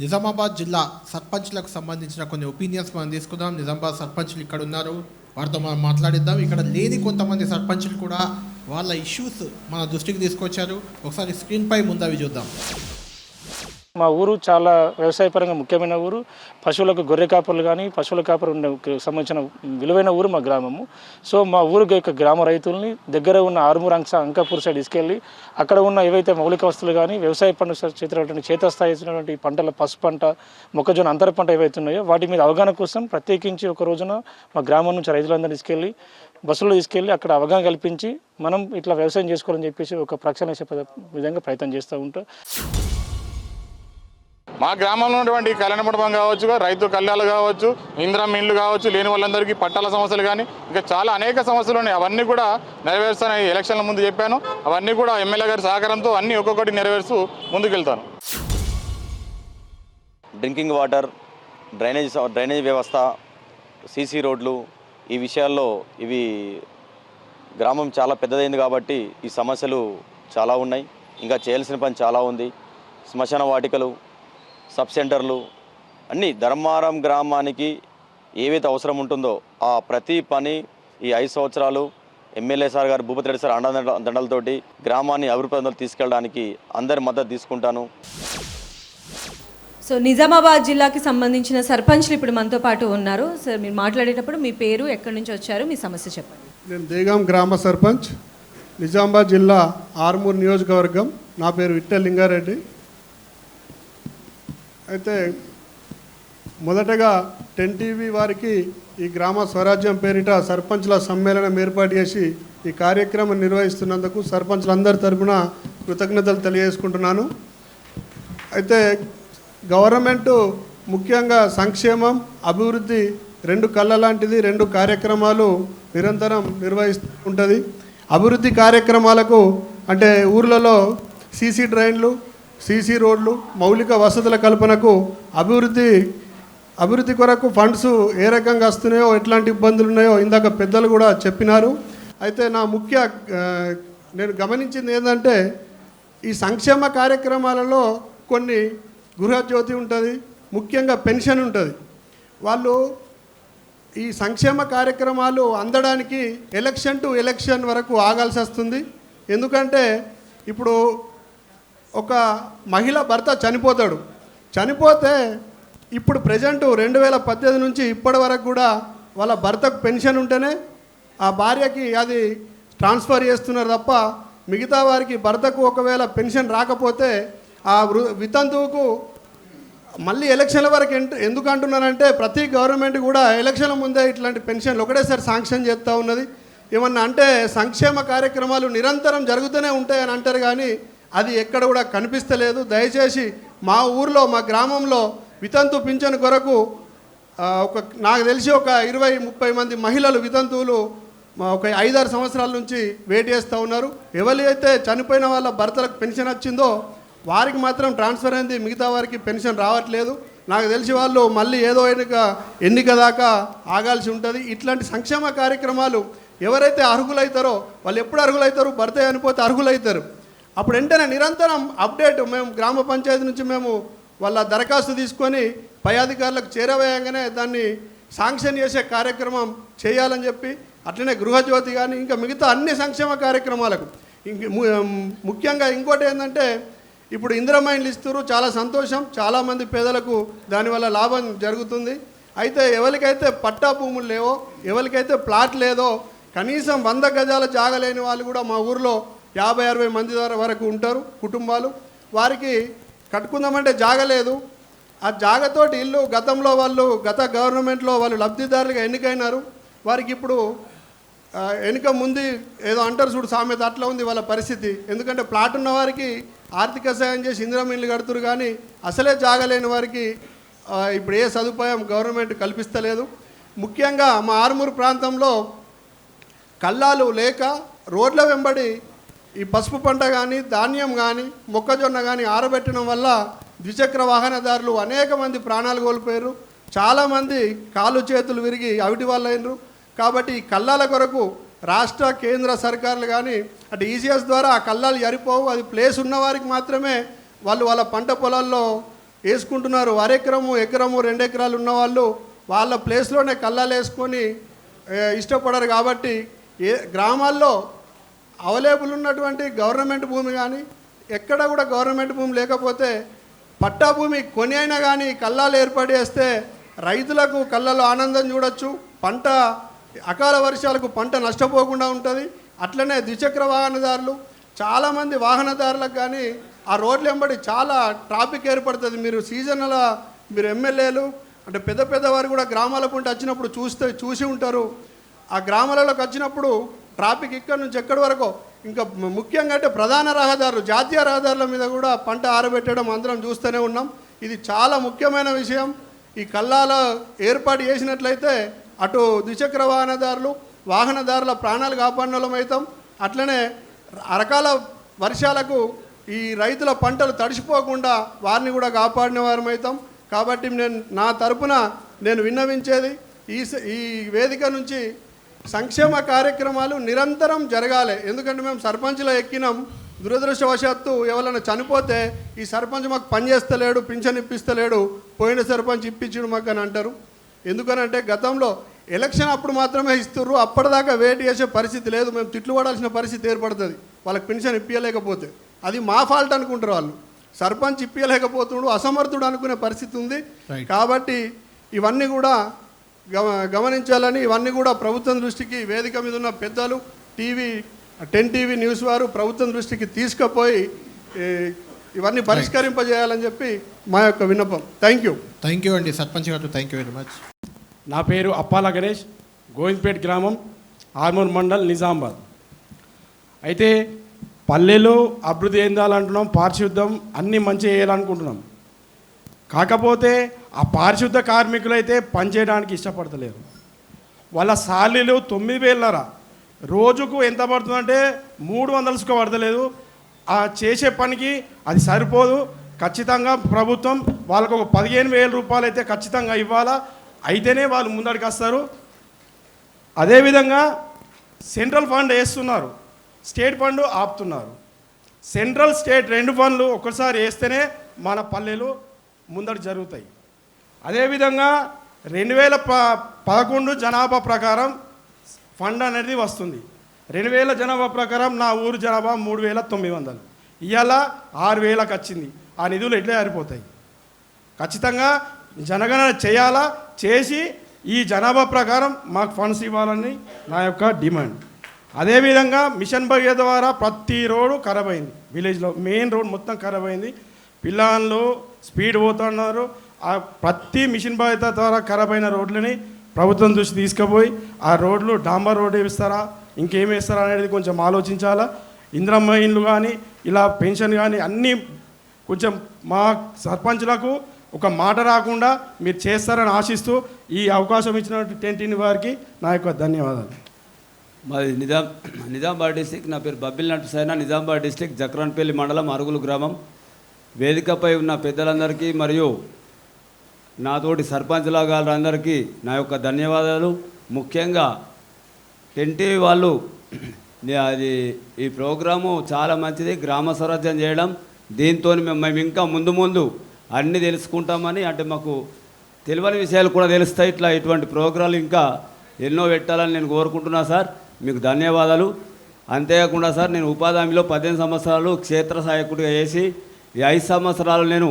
నిజామాబాద్ జిల్లా సర్పంచ్లకు సంబంధించిన కొన్ని ఒపీనియన్స్ మనం తీసుకుందాం. నిజామాబాద్ సర్పంచ్లు ఇక్కడ ఉన్నారు, వారితో మనం మాట్లాడిద్దాం. ఇక్కడ లేని కొంతమంది సర్పంచ్లు కూడా వాళ్ళ ఇష్యూస్ మన దృష్టికి తీసుకొచ్చారు. ఒకసారి స్క్రీన్పై ముందవి చూద్దాం. మా ఊరు చాలా వ్యవసాయపరంగా ముఖ్యమైన ఊరు. పశువులకు గొర్రె కాపర్లు కానీ పశువుల కాపరు సంబంధించిన విలువైన ఊరు మా గ్రామము. సో మా ఊరికి యొక్క గ్రామ రైతుల్ని దగ్గర ఉన్న ఆరుమూరు అంకాపూర్ సైడ్ తీసుకెళ్ళి అక్కడ ఉన్న ఏవైతే మౌలిక వస్తువులు కానీ వ్యవసాయ పనులు చేతున్నటువంటి చేతస్థాయిటువంటి పంటల పసుపు పంట, మొక్కజొన్న అంతర పంట ఏవైతే ఉన్నాయో వాటి మీద అవగాహన కోసం ప్రత్యేకించి ఒక రోజున మా గ్రామం నుంచి రైతులందరూ తీసుకెళ్ళి బస్సులో తీసుకెళ్ళి అక్కడ అవగాహన కల్పించి మనం ఇట్లా వ్యవసాయం చేసుకోవాలని చెప్పేసి ఒక ప్రక్షాళన విధంగా ప్రయత్నం చేస్తూ ఉంటాం. మా గ్రామంలో ఉన్నటువంటి కళ్యాణ మండపం కావచ్చు, రైతు కళ్యాణాలు కావచ్చు, ఇందిరమ్మ ఇండ్లు కావచ్చు, లేని వాళ్ళందరికీ పట్టాల సమస్యలు కానీ ఇంకా చాలా అనేక సమస్యలు ఉన్నాయి. అవన్నీ కూడా నెరవేరుస్తానని ఎలక్షన్ల ముందు చెప్పాను. అవన్నీ కూడా ఎమ్మెల్యే గారి సహకారంతో అన్నీ ఒక్కొక్కటి నెరవేరుస్తూ ముందుకెళ్తాను. డ్రింకింగ్ వాటర్, డ్రైనేజ్ వ్యవస్థ, సీసీ రోడ్లు, ఈ విషయాల్లో ఇవి గ్రామం చాలా పెద్దదైంది కాబట్టి ఈ సమస్యలు చాలా ఉన్నాయి. ఇంకా చేయాల్సిన పని చాలా ఉంది. శ్మశాన వాటికలు, సబ్ సెంటర్లు అన్నీ ధర్మారం గ్రామానికి ఏవైతే అవసరం ఉంటుందో ఆ ప్రతి పని ఈ 5 సంవత్సరాలు ఎమ్మెల్యే సార్ గారు భూపతి రెడ్డి సార్ అండదండలతోటి గ్రామాన్ని అభివృద్ధిలో తీసుకెళ్ళడానికి అందరి మద్దతు తీసుకుంటాను. సో నిజామాబాద్ జిల్లాకి సంబంధించిన సర్పంచ్లు ఇప్పుడు మనతో పాటు ఉన్నారు. సార్ మీరు మాట్లాడేటప్పుడు మీ పేరు, ఎక్కడి నుంచి వచ్చారు, మీ సమస్య చెప్పండి. నేను దేగాం గ్రామ సర్పంచ్, నిజామాబాద్ జిల్లా ఆర్మూర్ నియోజకవర్గం. నా పేరు విట్టల్ లింగారెడ్డి. అయితే మొదటగా 10 టీవీ వారికి ఈ గ్రామ స్వరాజ్యం పేరిట సర్పంచ్ల సమ్మేళనం ఏర్పాటు చేసి ఈ కార్యక్రమం నిర్వహిస్తున్నందుకు సర్పంచ్లందరి తరపున కృతజ్ఞతలు తెలియజేసుకుంటున్నాను. అయితే గవర్నమెంట్ ముఖ్యంగా సంక్షేమం, అభివృద్ధి 2 కళ్ళ లాంటిది. 2 కార్యక్రమాలు నిరంతరం నిర్వహిస్తూ ఉంటుంది. అభివృద్ధి కార్యక్రమాలకు అంటే ఊర్లలో సీసీ డ్రైన్లు, సీసీ రోడ్లు, మౌలిక వసతుల కల్పనకు అభివృద్ధి కొరకు ఫండ్స్ ఏ రకంగా వస్తున్నాయో, ఎట్లాంటి ఇబ్బందులు ఉన్నాయో ఇందాక పెద్దలు కూడా చెప్పినారు. అయితే నేను గమనించింది ఏంటంటే ఈ సంక్షేమ కార్యక్రమాలలో కొన్ని గృహజ్యోతి ఉంటుంది, ముఖ్యంగా పెన్షన్ ఉంటుంది. వాళ్ళు ఈ సంక్షేమ కార్యక్రమాలు అందడానికి ఎలక్షన్ టు ఎలక్షన్ వరకు ఆగాల్సి వస్తుంది. ఎందుకంటే ఇప్పుడు ఒక మహిళ భర్త చనిపోతే ఇప్పుడు ప్రజెంటు 2018 నుంచి ఇప్పటి వరకు కూడా వాళ్ళ భర్తకు పెన్షన్ ఉంటేనే ఆ భార్యకి అది ట్రాన్స్ఫర్ చేస్తున్నారు తప్ప మిగతా వారికి భర్తకు ఒకవేళ పెన్షన్ రాకపోతే ఆ వితంతువుకు మళ్ళీ ఎలక్షన్ల వరకు ఎందుకు అంటున్నానంటే ప్రతి గవర్నమెంట్ కూడా ఎలక్షన్ల ముందే ఇట్లాంటి పెన్షన్లు ఒకటేసారి శాంక్షన్ చేస్తూ ఉన్నది. ఏమన్నా అంటే సంక్షేమ కార్యక్రమాలు నిరంతరం జరుగుతూనే ఉంటాయని అంటారు, కానీ అది ఎక్కడ కూడా కనిపిస్తలేదు. దయచేసి మా ఊర్లో, మా గ్రామంలో వితంతు పింఛను కొరకు నాకు తెలిసి ఒక 20-30 మంది మహిళలు వితంతువులు ఒక 5-6 సంవత్సరాల నుంచి వెయిట్ చేస్తూ ఉన్నారు. ఎవరైతే చనిపోయిన వాళ్ళ భర్తలకు పెన్షన్ వచ్చిందో వారికి మాత్రం ట్రాన్స్ఫర్ అయింది, మిగతా వారికి పెన్షన్ రావట్లేదు. నాకు తెలిసి వాళ్ళు మళ్ళీ ఏదో ఎన్నిక దాకా ఆగాల్సి ఉంటుంది. ఇట్లాంటి సంక్షేమ కార్యక్రమాలు ఎవరైతే అర్హులవుతారో వాళ్ళు ఎప్పుడు అర్హులవుతారు, భర్త చనిపోతే అర్హులవుతారు. అప్పుడు వెంటనే నిరంతరం అప్డేట్ మేము గ్రామ పంచాయతీ నుంచి మేము వాళ్ళ దరఖాస్తు తీసుకొని పై అధికారులకు చేరవేయంగానే దాన్ని శాంక్షన్ చేసే కార్యక్రమం చేయాలని చెప్పి, అట్లనే గృహజ్యోతి కానీ ఇంకా మిగతా అన్ని సంక్షేమ కార్యక్రమాలకు ముఖ్యంగా ఇంకోటి ఏంటంటే ఇప్పుడు ఇందిరమ్మ ఇండ్లు ఇస్తారు, చాలా సంతోషం. చాలామంది పేదలకు దానివల్ల లాభం జరుగుతుంది. అయితే ఎవరికైతే పట్టా భూములు లేవో, ఎవరికైతే ప్లాట్ లేదో, కనీసం 100 గజాల జాగ లేని వాళ్ళు కూడా మా ఊర్లో 50-60 మంది వరకు ఉంటారు కుటుంబాలు. వారికి కట్టుకుందామంటే జాగ లేదు. ఆ జాగతోటి ఇల్లు గతంలో గత గవర్నమెంట్లో వాళ్ళు లబ్ధిదారులుగా ఎన్నికైనారు. వారికి ఇప్పుడు వెనుక ముందు ఏదో అంటారు చూడు సామెత, అట్లా ఉంది వాళ్ళ పరిస్థితి. ఎందుకంటే ప్లాట్ ఉన్న వారికి ఆర్థిక సాయం చేసి ఇందిరమ్మ ఇల్లు కడుతురు, కానీ అసలే జాగలేని వారికి ఇప్పుడు ఏ సదుపాయం గవర్నమెంట్ కల్పిస్తలేదు. ముఖ్యంగా మా ఆర్మూరు ప్రాంతంలో కళ్ళాలు లేక రోడ్ల వెంబడి ఈ పసుపు పంట కానీ, ధాన్యం కానీ, మొక్కజొన్న కానీ ఆరబెట్టడం వల్ల ద్విచక్ర వాహనదారులు అనేక మంది ప్రాణాలు కోల్పోయారు. చాలామంది కాళ్ళు చేతులు విరిగి అవిటి వాళ్ళు అయినరు. కాబట్టి ఈ కళ్ళాల కొరకు రాష్ట్ర కేంద్ర సర్కారులు కానీ అటు ఈసీఎస్ ద్వారా ఆ కళ్ళాలు జరిపోవు. అది ప్లేస్ ఉన్నవారికి మాత్రమే వాళ్ళు వాళ్ళ పంట పొలాల్లో వేసుకుంటున్నారు. అరెకరము ఎకరము 2 ఎకరాలు ఉన్నవాళ్ళు వాళ్ళ ప్లేస్లోనే కళ్ళాలు వేసుకొని ఇష్టపడరు. కాబట్టి గ్రామాల్లో అవైలబుల్ ఉన్నటువంటి గవర్నమెంట్ భూమి కానీ ఎక్కడ కూడా గవర్నమెంట్ భూమి లేకపోతే పట్టా భూమి కొని అయినా కానీ కళ్ళాలు ఏర్పాటు చేస్తే రైతులకు కళ్ళలో ఆనందం చూడొచ్చు. పంట అకాల వర్షాలకు పంట నష్టపోకుండా ఉంటుంది. అట్లనే ద్విచక్ర వాహనదారులు చాలామంది వాహనదారులకు కానీ ఆ రోడ్లు వెంబడి చాలా ట్రాఫిక్ ఏర్పడుతుంది. మీరు సీజనల్ మీరు ఎమ్మెల్యేలు అంటే పెద్ద పెద్దవారు కూడా గ్రామాల పంట వచ్చినప్పుడు చూసి ఉంటారు. ఆ గ్రామాలలోకి వచ్చినప్పుడు ట్రాఫిక్ ఇక్కడ నుంచి ఎక్కడి వరకు ఇంకా ముఖ్యంగా అంటే ప్రధాన రహదారులు జాతీయ రహదారుల మీద కూడా పంట ఆరబెట్టడం అందరం చూస్తూనే ఉన్నాం. ఇది చాలా ముఖ్యమైన విషయం. ఈ కల్లాల ఏర్పాటు చేసినట్లయితే అటు ద్విచక్ర వాహనదారుల ప్రాణాలు కాపాడిన వాళ్ళం అవుతాం. అట్లనే రకాల వర్షాలకు ఈ రైతుల పంటలు తడిసిపోకుండా వారిని కూడా కాపాడిన వారం అవుతాం. కాబట్టి నా తరపున నేను విన్నవించేది ఈ వేదిక నుంచి సంక్షేమ కార్యక్రమాలు నిరంతరం జరగాలి. ఎందుకంటే మేము సర్పంచ్లో ఎక్కినాం, దురదృష్టవశాత్తు ఎవరైనా చనిపోతే ఈ సర్పంచ్ మాకు పని చేస్తలేడు, పింఛన్ ఇప్పిస్తలేడు, పోయిన సర్పంచ్ ఇప్పించడు మాకు అని అంటారు. ఎందుకనంటే గతంలో ఎలక్షన్ అప్పుడు మాత్రమే ఇస్తుర్రు, అప్పటిదాకా వెయిట్ చేసే పరిస్థితి లేదు. మేము తిట్లు పడాల్సిన పరిస్థితి ఏర్పడుతుంది వాళ్ళకి పింఛన్ ఇప్పించలేకపోతే. అది మా ఫాల్ట్ అనుకుంటారు వాళ్ళు. సర్పంచ్ ఇప్పించలేకపోతున్నాడు, అసమర్థుడు అనుకునే పరిస్థితి ఉంది. కాబట్టి ఇవన్నీ కూడా గమనించాలని, ఇవన్నీ కూడా ప్రభుత్వం దృష్టికి వేదిక మీద ఉన్న పెద్దలు 10 టీవీ న్యూస్ వారు ప్రభుత్వం దృష్టికి తీసుకుపోయి ఇవన్నీ పరిష్కరింపజేయాలని చెప్పి మా యొక్క విన్నపం. థ్యాంక్ యూ అండి సర్పంచ్ గారు, థ్యాంక్ యూ వెరీ మచ్. నా పేరు అప్పాల గణేష్, గోవింద్పేట్ గ్రామం, ఆర్మూర్ మండల్, నిజామాబాద్. అయితే పల్లెలు అభివృద్ధి చెందాలంటున్నాం, పారిశుద్ధం అన్నీ మంచి చేయాలనుకుంటున్నాం. కాకపోతే ఆ పారిశుద్ధ కార్మికులు అయితే పనిచేయడానికి ఇష్టపడతలేరు. వాళ్ళ సాలీలు 9,000 రోజుకు ఎంత పడుతుందంటే 300 సుఖ పడతలేదు. ఆ చేసే పనికి అది సరిపోదు. ఖచ్చితంగా ప్రభుత్వం వాళ్ళకు ఒక 15,000 రూపాయలు అయితే ఖచ్చితంగా ఇవ్వాలా, అయితేనే వాళ్ళు ముందడికి వస్తారు. అదేవిధంగా సెంట్రల్ ఫండ్ వేస్తున్నారు, స్టేట్ ఫండ్ ఆపుతున్నారు. సెంట్రల్ స్టేట్ 2 ఫండ్లు ఒక్కసారి వేస్తేనే మన పల్లెలు ముందడు జరుగుతాయి. అదేవిధంగా 2011 జనాభా ప్రకారం ఫండ్ అనేది వస్తుంది. 2000 జనాభా ప్రకారం నా ఊరు జనాభా 3,900, ఇవాళ 6,000కి వచ్చింది. ఆ నిధులు ఎట్లా సరిపోతాయి? ఖచ్చితంగా జనగణన చేయాలా, చేసి ఈ జనాభా ప్రకారం మాకు ఫండ్స్ ఇవ్వాలని నా యొక్క డిమాండ్. అదేవిధంగా మిషన్ భగీరథ ద్వారా ప్రతి రోడ్డు ఖరాబ్ అయింది. విలేజ్లో మెయిన్ రోడ్ మొత్తం ఖరాబ్ అయింది. పిల్లలు స్పీడ్ పోతున్నారు. ఆ ప్రతి మిషన్ భగీరథ ద్వారా ఖరాబ్ అయిన రోడ్లని ప్రభుత్వం దృష్టి తీసుకుపోయి ఆ రోడ్లు డాంబర్ రోడ్ వేస్తారా, ఇంకేం వేస్తారా అనేది కొంచెం ఆలోచించాలా. ఇందిరమ్మ ఇండ్లు కానీ ఇలా పెన్షన్ కానీ అన్నీ కొంచెం మా సర్పంచ్లకు ఒక మాట రాకుండా మీరు చేస్తారని ఆశిస్తూ ఈ అవకాశం ఇచ్చినటువంటి 10 టీవీ వారికి నా యొక్క ధన్యవాదాలు. మాది నిజామాబాద్ డిస్టిక్. నా పేరు బబ్బిల్ నట్టు, నిజామాబాద్ డిస్టిక్, జక్రాన్పల్లి మండలం, అరుగులు గ్రామం. వేదికపై ఉన్న పెద్దలందరికీ మరియు నాతోటి సర్పంచ్ల గారందరికీ నా యొక్క ధన్యవాదాలు. ముఖ్యంగా 10 టీవీ వాళ్ళు అది ఈ ప్రోగ్రాము చాలా మంచిది, గ్రామ స్వరాజ్యం చేయడం. దీంతో మేము ఇంకా ముందు అన్నీ తెలుసుకుంటామని, అంటే మాకు తెలియని విషయాలు కూడా తెలుస్తాయి. ఇటువంటి ప్రోగ్రాలు ఇంకా ఎన్నో పెట్టాలని నేను కోరుకుంటున్నా సార్. మీకు ధన్యవాదాలు. అంతేకాకుండా సార్, నేను ఉపాధి హామీలో 18 సంవత్సరాలు క్షేత్ర సహాయకుడిగా చేసి ఈ 5 సంవత్సరాలు నేను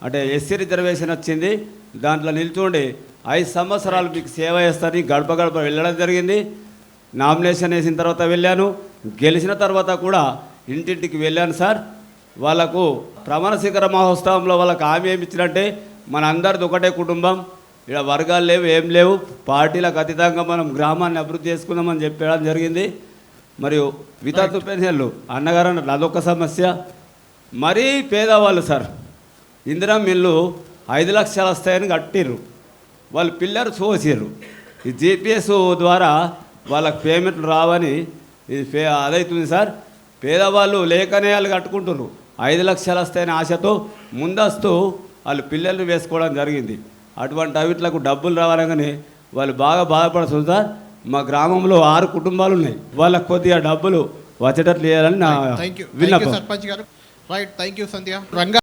అంటే ఎస్సీ రిజర్వేషన్ వచ్చింది, దాంట్లో నిల్చుండి 5 సంవత్సరాలు మీకు సేవ చేస్తారని గడప వెళ్ళడం జరిగింది. నామినేషన్ వేసిన తర్వాత వెళ్ళాను, గెలిచిన తర్వాత కూడా ఇంటింటికి వెళ్ళాను సార్. వాళ్ళకు ప్రమాణ స్వీకార మహోత్సవంలో వాళ్ళకి హామీ ఏమి ఇచ్చినట్టే మన అందరిది ఒకటే కుటుంబం, ఇక్కడ వర్గాలు లేవు, ఏం లేవు, పార్టీలకు అతీతంగా మనం గ్రామాన్ని అభివృద్ధి చేసుకుందామని చెప్పడం జరిగింది. మరియు వితంతు పెన్షన్లు అన్నగారు అదొక సమస్య. మరీ పేదవాళ్ళు సార్, ఇందిరమ్మ ఇల్లు 5 లక్షలు వస్తాయని కట్టిర్రు, వాళ్ళు పిల్లలు చూసిర్రు. ఈ జీపీఎస్ ద్వారా వాళ్ళకి పేమెంట్లు రావని ఇది అదవుతుంది సార్. పేదవాళ్ళు లేకనే వాళ్ళు కట్టుకుంటున్నారు. 5 లక్షలు వస్తాయని ఆశతో ముందస్తు వాళ్ళు పిల్లల్ని వేసుకోవడం జరిగింది. అటువంటి అవిట్లకు డబ్బులు రావాలని వాళ్ళు బాగా బాధపడుతుంది సార్. మా గ్రామంలో 6 కుటుంబాలు ఉన్నాయి, వాళ్ళకి కొద్దిగా డబ్బులు వచ్చేటట్లు చేయాలని నా విన్నపం. సర్పంచ్ గారు right, thank you Sandhya. Ranga